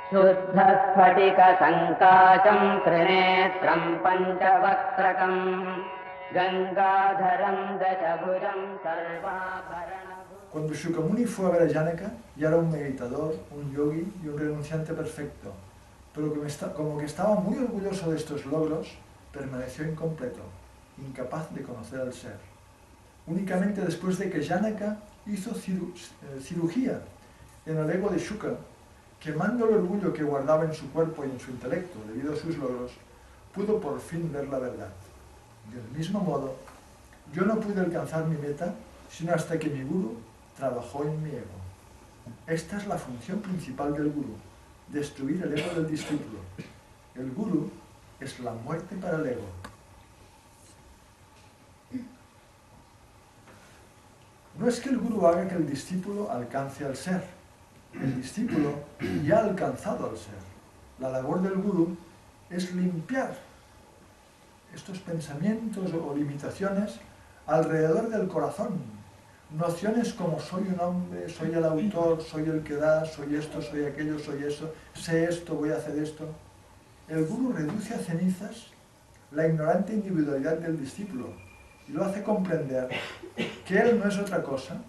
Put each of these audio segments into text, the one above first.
शुद्धस्फटिकसङ्काशं त्रिनेत्रं पञ्चवक्त्रकं गङ्गाधरं दशभुजं सर्वाभरणभूषणं. Cuando Shukamuni fue a ver a Janaka, ya era un meditador, un yogi y un renunciante perfecto, pero como que estaba muy orgulloso de estos logros, permaneció incompleto, incapaz de conocer al ser. Únicamente después de que Janaka hizo cirugía en el ego de Shuka, quemando el orgullo que guardaba en su cuerpo y en su intelecto debido a sus logros, pudo por fin ver la verdad. Del mismo modo, yo no pude alcanzar mi meta sino hasta que mi gurú trabajó en mi ego. Esta es la función principal del gurú, destruir el ego del discípulo. El gurú es la muerte para el ego. No es que el gurú haga que el discípulo alcance al ser. El discípulo ya ha alcanzado al ser. La labor del gurú es limpiar estos pensamientos o limitaciones alrededor del corazón. Nociones como soy un hombre, soy el autor, soy el que da, soy esto, soy aquello, soy eso, sé esto, voy a hacer esto. El gurú reduce a cenizas la ignorante individualidad del discípulo y lo hace comprender que él no es otra cosa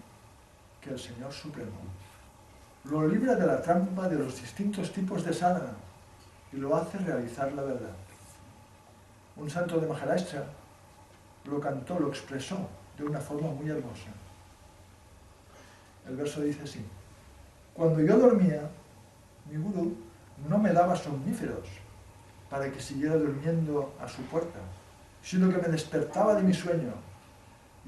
que el Señor Supremo. Lo libra de la trampa de los distintos tipos de sadhana y lo hace realizar la verdad. Un santo de Maharashtra lo cantó, lo expresó de una forma muy hermosa. El verso dice así: cuando yo dormía, mi gurú no me daba somníferos para que siguiera durmiendo a su puerta, sino que me despertaba de mi sueño.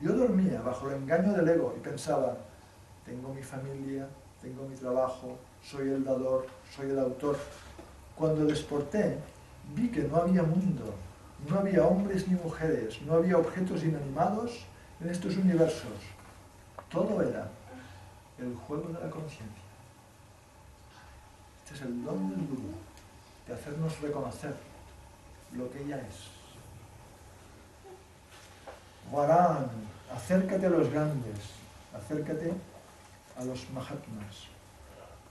Yo dormía bajo el engaño del ego y pensaba, tengo mi familia, tengo mi trabajo, soy el dador, soy el autor. Cuando desperté, vi que no había mundo, no había hombres ni mujeres, no había objetos inanimados en estos universos. Todo era el juego de la conciencia. Este es el don del gurú, de hacernos reconocer lo que ella es. Varan, acércate a los grandes, acércate a los mahatmas.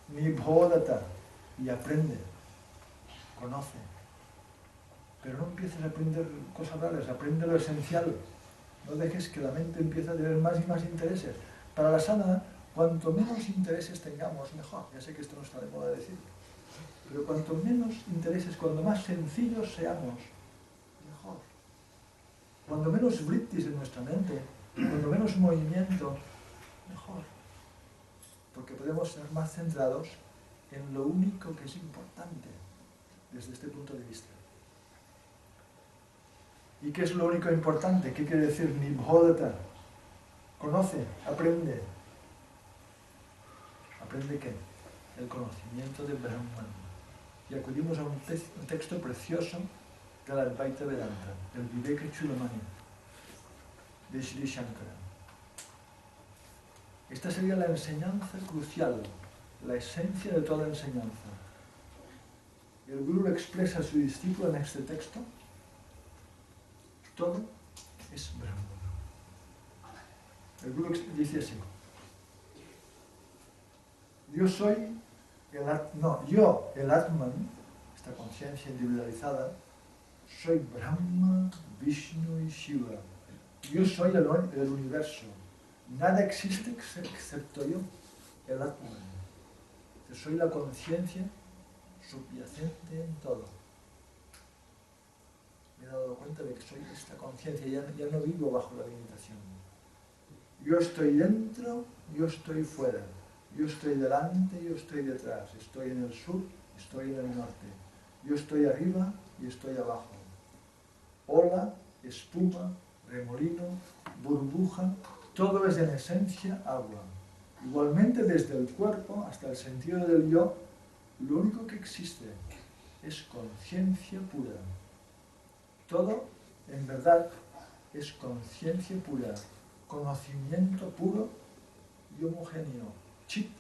Nibhodata, y aprende, conoce. Pero no empieces a aprender cosas raras, aprende lo esencial. No dejes que la mente empiece a tener más y más intereses. Para la sadhana, cuanto menos intereses tengamos, mejor. Ya sé que esto no está de moda decir. Pero cuanto menos intereses, cuanto más sencillos seamos, mejor. Cuando menos vrittis en nuestra mente, cuando menos movimiento, mejor. Porque podemos ser más centrados en lo único que es importante desde este punto de vista. ¿Y qué es lo único importante? ¿Qué quiere decir Nibhodata? Conoce, aprende. ¿Aprende qué? El conocimiento de Brahman. Y acudimos a un texto precioso del Advaita Vedanta, del Viveka Chudamani, de Sri Shankara. Esta sería la enseñanza crucial, la esencia de toda enseñanza. El Guru expresa a su discípulo en este texto. Todo es Brahman. El Guru dice así: yo, el Atman, esta conciencia individualizada, soy Brahma, Vishnu y Shiva. Yo soy el universo. Nada existe excepto yo, el Atman. Yo soy la conciencia subyacente en todo. Me he dado cuenta de que soy esta conciencia, ya no vivo bajo la limitación. Yo estoy dentro, yo estoy fuera. Yo estoy delante, yo estoy detrás. Estoy en el sur, estoy en el norte. Yo estoy arriba y estoy abajo. Ola, espuma, remolino, burbuja, todo es en esencia agua. Igualmente desde el cuerpo hasta el sentido del yo, lo único que existe es conciencia pura. Todo, en verdad, es conciencia pura, conocimiento puro y homogéneo. Chit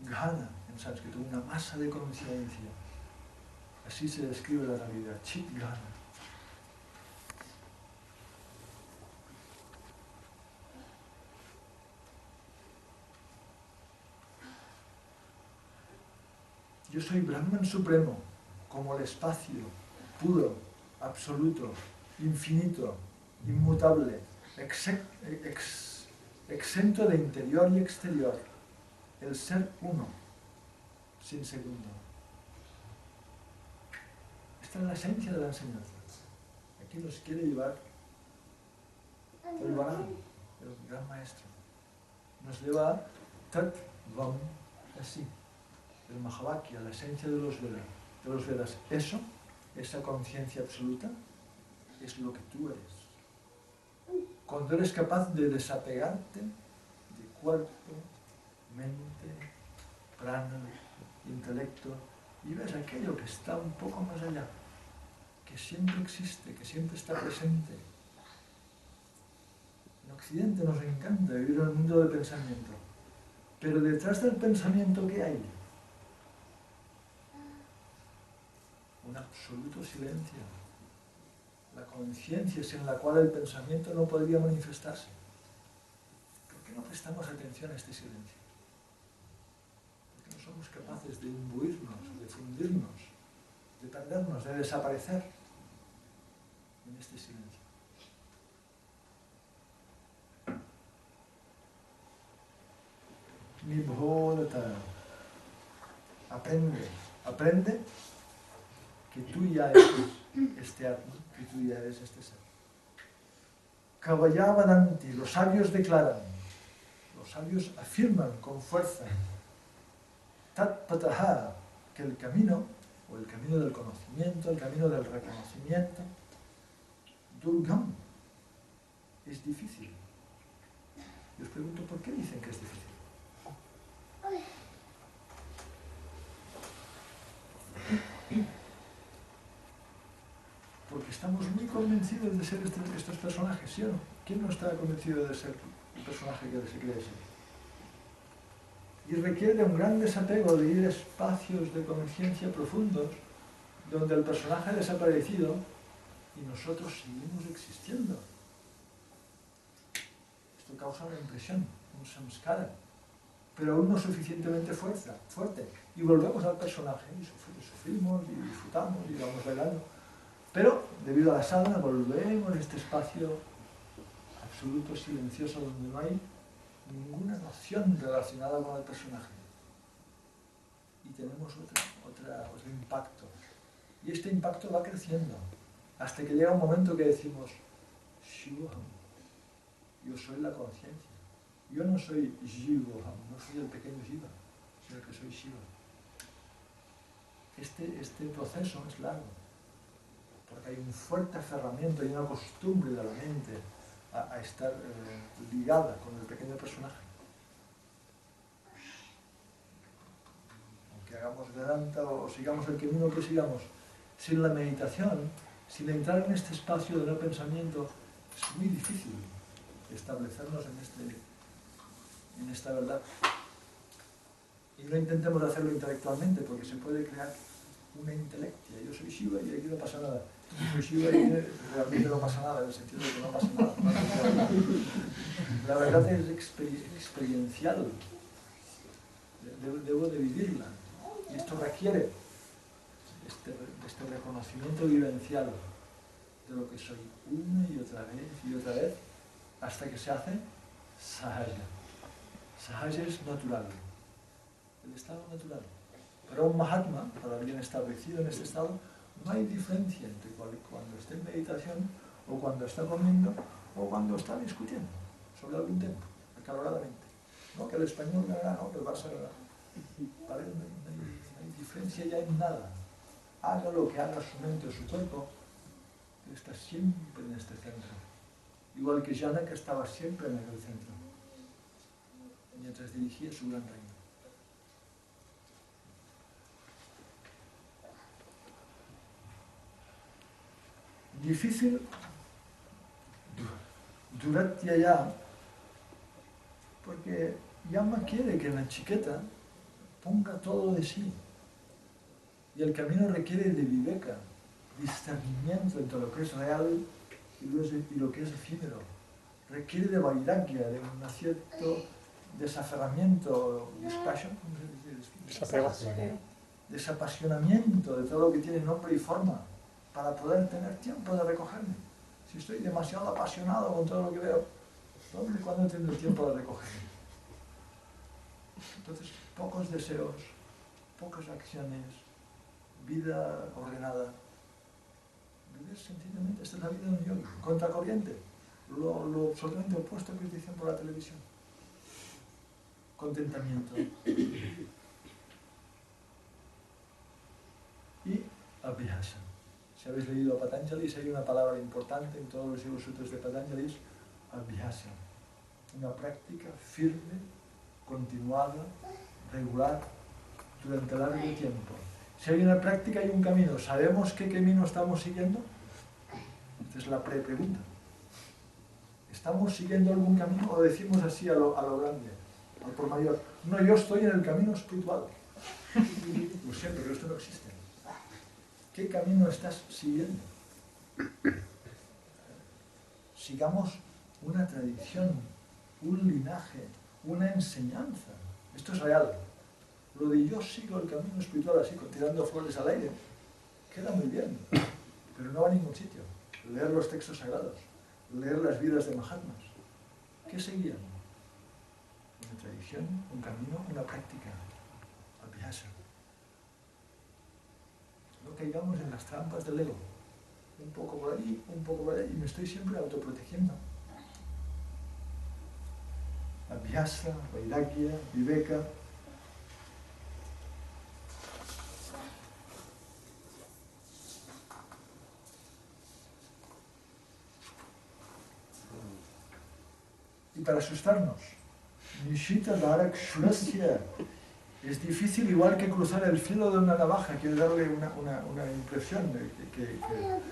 Ghana, en sánscrito, una masa de conciencia. Así se describe la realidad, Chit Ghana. Yo soy Brahman supremo, como el espacio, puro, absoluto, infinito, inmutable, exento de interior y exterior, el ser uno, sin segundo. Esta es la esencia de la enseñanza. Aquí nos quiere llevar el Varán, el gran maestro. Nos lleva a Tat Vam, así, el Mahavakya, la esencia de los Vedas. Eso, esa conciencia absoluta, es lo que tú eres. Cuando eres capaz de desapegarte de cuerpo, mente, prana, intelecto, y ves aquello que está un poco más allá, que siempre existe, que siempre está presente. En Occidente nos encanta vivir en el mundo del pensamiento, pero detrás del pensamiento, ¿qué hay? Un absoluto silencio. La conciencia sin la cual el pensamiento no podría manifestarse. ¿Por qué no prestamos atención a este silencio? ¿Por qué no somos capaces de imbuirnos, de fundirnos, de perdernos, de desaparecer en este silencio? Nibhodata. Aprende que tú ya eres este Atma, que tú ya eres este ser. Kavayavadanti, los sabios declaran, los sabios afirman con fuerza, Tat Pataha, que el camino, o el camino del conocimiento, el camino del reconocimiento, Durgam, es difícil. Y os pregunto, ¿por qué dicen que es difícil? Porque estamos muy convencidos de ser estos personajes, ¿sí o no? ¿Quién no está convencido de ser el personaje que se cree ser? Y requiere un gran desapego de ir a espacios de conciencia profundos, donde el personaje ha desaparecido y nosotros seguimos existiendo. Esto causa una impresión, un samskara, pero aún no suficientemente fuerte. Y volvemos al personaje y sufrimos y disfrutamos y vamos bailando. Pero, debido a la sadhana, volvemos a este espacio absoluto, silencioso, donde no hay ninguna noción relacionada con el personaje. Y tenemos otro impacto. Y este impacto va creciendo, hasta que llega un momento que decimos, Shivoham, yo soy la conciencia. Yo no soy Jivoham, no soy el pequeño Jiva, sino que soy Shiva. Este proceso es largo, porque hay un fuerte aferramiento y una costumbre de la mente a estar ligada con el pequeño personaje. Aunque hagamos Vedanta o sigamos el camino que sigamos, sin la meditación, sin entrar en este espacio de no pensamiento, es muy difícil establecernos en esta verdad. Y no intentemos hacerlo intelectualmente, porque se puede crear una intelectia. Yo soy Shiva y aquí no pasa nada. Yo soy Shiva y realmente no pasa nada, en el sentido de que no pasa nada. La verdad es experiencial. Debo de vivirla. Y esto requiere este reconocimiento vivencial de lo que soy una y otra vez, hasta que se hace sahaja. Sahaja es natural, el estado natural. Para un Mahatma, para alguien establecido en este estado, no hay diferencia entre cuando está en meditación, o cuando está comiendo, o cuando está discutiendo sobre algún tema, acaloradamente. No, que el español ganará, no, que el Barça ganará. Para él no hay diferencia ya en nada. Haga lo que haga su mente o su cuerpo, él está siempre en este centro. Igual que Janaka estaba siempre en aquel centro, mientras dirigía su gran reino. Difícil Duratya ya, porque Yama quiere que la chiqueta ponga todo de sí. Y el camino requiere de viveka, discernimiento entre lo que es real y lo que es efímero. Requiere de vairagya, de un cierto desaferramiento, dispassion, ¿cómo se dice? desapasionamiento de todo lo que tiene nombre y forma, para poder tener tiempo de recogerme. Si estoy demasiado apasionado con todo lo que veo, ¿dónde y cuándo tendré tiempo de recogerme? Entonces, pocos deseos, pocas acciones, vida ordenada. Vivir sencillamente, esta es la vida de un yogi, contracorriente, lo absolutamente opuesto que dicen por la televisión. Contentamiento. Y abhyasa. Si habéis leído a Patanjali, hay una palabra importante en todos los Yoga Sutras de Patanjali, abhyasa. Una práctica firme, continuada, regular, durante largo tiempo. Si hay una práctica, hay un camino. ¿Sabemos qué camino estamos siguiendo? Esta es la pregunta. ¿Estamos siguiendo algún camino o decimos así a lo grande, al por mayor? No, yo estoy en el camino espiritual. Lo siento, pero esto no existe. ¿Qué camino estás siguiendo? Sigamos una tradición, un linaje, una enseñanza. Esto es real. Lo de yo sigo el camino espiritual así, tirando flores al aire, queda muy bien, pero no va a ningún sitio. Leer los textos sagrados, leer las vidas de Mahatmas. ¿Qué seguían? Una tradición, un camino, una práctica. Abhyasa. No caigamos en las trampas del ego. Un poco por ahí, un poco por ahí, y me estoy siempre autoprotegiendo. Abhyasa, Vairagya, Viveka. Y para asustarnos, Nishita Dharak Shurasya. Es difícil, igual que cruzar el filo de una navaja, quiere darle una impresión de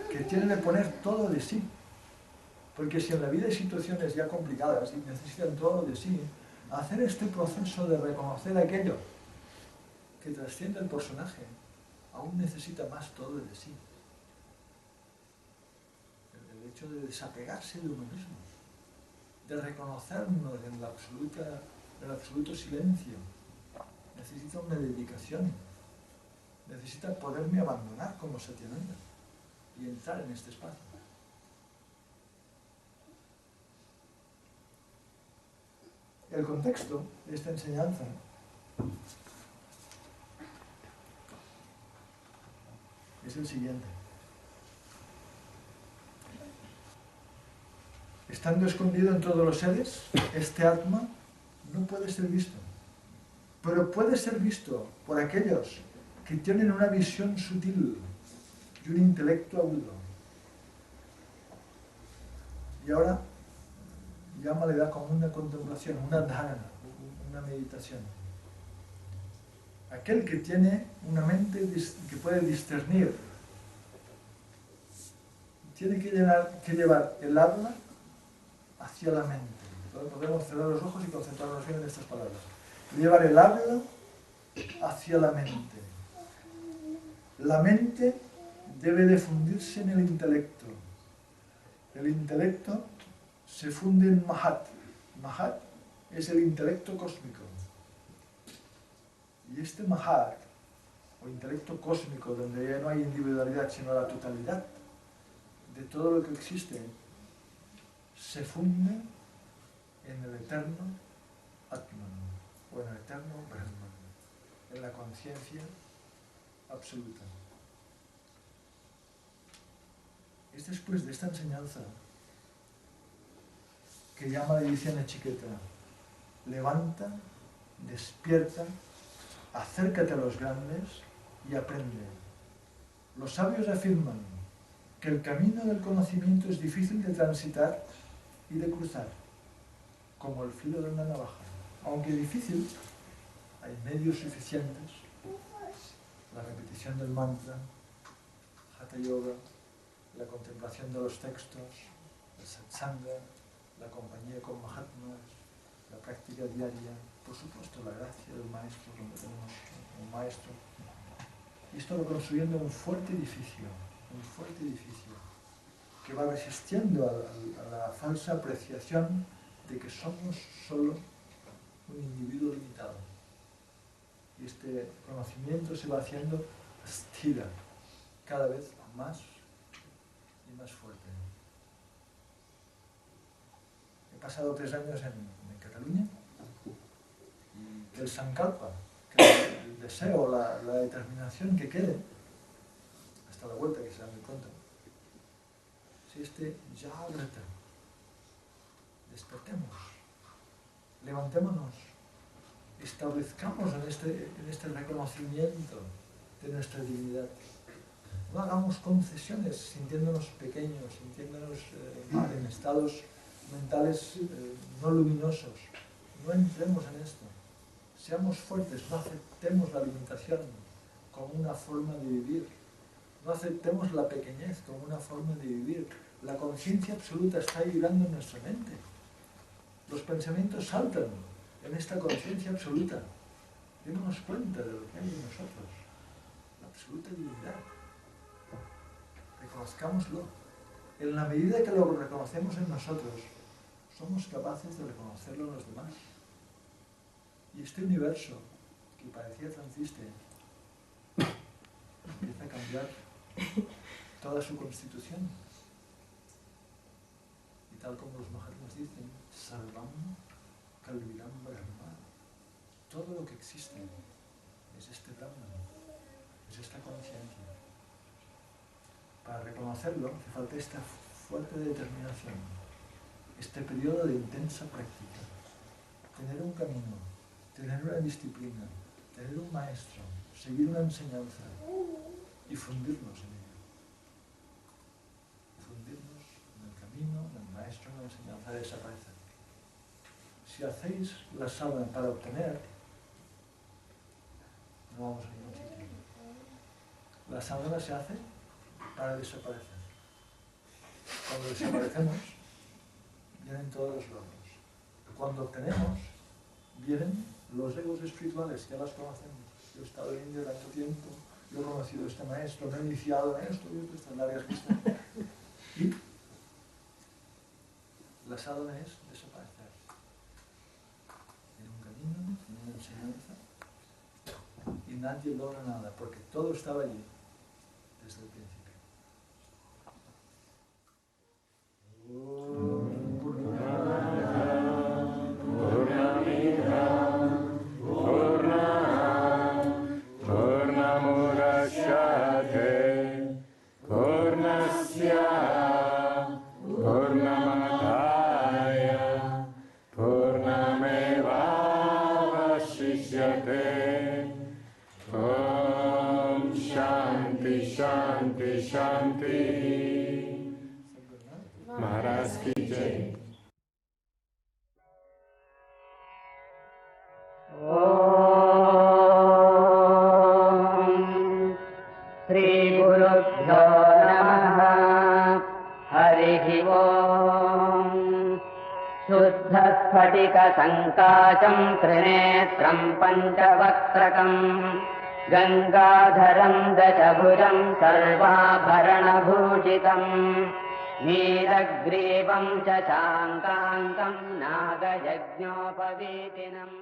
que tiene que poner todo de sí. Porque si en la vida hay situaciones ya complicadas y necesitan todo de sí, hacer este proceso de reconocer aquello que trasciende el personaje, aún necesita más todo de sí. El hecho de desapegarse de uno mismo, de reconocernos en el absoluto silencio, necesita una dedicación, necesita poderme abandonar como Satyananda y entrar en este espacio. El contexto de esta enseñanza es el siguiente. Estando escondido en todos los seres, este Atma no puede ser visto, pero puede ser visto por aquellos que tienen una visión sutil y un intelecto agudo. Y ahora llámale como una contemplación, una dharana, una meditación. Aquel que tiene una mente que puede discernir, tiene que llevar el habla hacia la mente. Entonces podemos cerrar los ojos y concentrarnos bien en estas palabras. Llevar el habla hacia la mente. La mente debe de fundirse en el intelecto. El intelecto se funde en Mahat. Mahat es el intelecto cósmico. Y este Mahat, o intelecto cósmico, donde ya no hay individualidad, sino la totalidad de todo lo que existe, se funde en el eterno Atman, o en el eterno Brahman, en la conciencia absoluta. Es después de esta enseñanza que llama la edición etiqueta: levanta, despierta, acércate a los grandes y aprende. Los sabios afirman que el camino del conocimiento es difícil de transitar y de cruzar, como el filo de una navaja. Aunque difícil, hay medios suficientes: la repetición del mantra, Hatha Yoga, la contemplación de los textos, el satsanga, la compañía con Mahatmas, la práctica diaria, por supuesto la gracia del maestro, donde tenemos un maestro. Y esto va construyendo un fuerte edificio que va resistiendo a la falsa apreciación de que somos solo un individuo limitado. Y este conocimiento se va haciendo sthira, cada vez más y más fuerte. He pasado 3 años en Cataluña y que el sankalpa, que el deseo, la determinación que quede, hasta la vuelta que se dan cuenta, si este Jagrata, despertemos, levantémonos, establezcamos en este reconocimiento de nuestra divinidad. No hagamos concesiones sintiéndonos pequeños, sintiéndonos mal, en estados mentales no luminosos. No entremos en esto. Seamos fuertes, no aceptemos la limitación como una forma de vivir. No aceptemos la pequeñez como una forma de vivir. La conciencia absoluta está vibrando en nuestra mente. Los pensamientos saltan en esta conciencia absoluta. Démonos cuenta de lo que hay en nosotros. La absoluta divinidad. Reconozcámoslo. En la medida que lo reconocemos en nosotros, somos capaces de reconocerlo en los demás. Y este universo, que parecía tan triste, empieza a cambiar toda su constitución. Y tal como los Mahatmas dicen, Sarvam Kalviram Brahma. Todo lo que existe es este Brahman, es esta conciencia. Para reconocerlo hace falta esta fuerte determinación, este periodo de intensa práctica, tener un camino, tener una disciplina, tener un maestro, seguir una enseñanza y fundirnos en ello. Fundirnos en el camino, en el maestro, en la enseñanza, desaparecer. Si hacéis la sadhana para obtener, no vamos a ningún sitio. La sadhana se hace para desaparecer. Cuando desaparecemos, vienen todos los logros. Cuando obtenemos, vienen los egos espirituales, ya las conocemos. Yo he estado en India tanto tiempo, yo he conocido a este maestro, me he iniciado en esto, y estas largas listas. Y la sadhana es desaparecer. En un camino, en una enseñanza, y nadie logra nada, porque todo estaba allí desde el principio. Shanti, Shanti. Maharaj ki Jai. Om Shri Gurubhyo Namaha Harihi Om Shuddha Sphatika Sankacham Trinetram Panchavakrakam Gangadharam Dashabhujam Sarvabharanabhushitam Nilagrivam Shashankankam Nagayajñopavitinam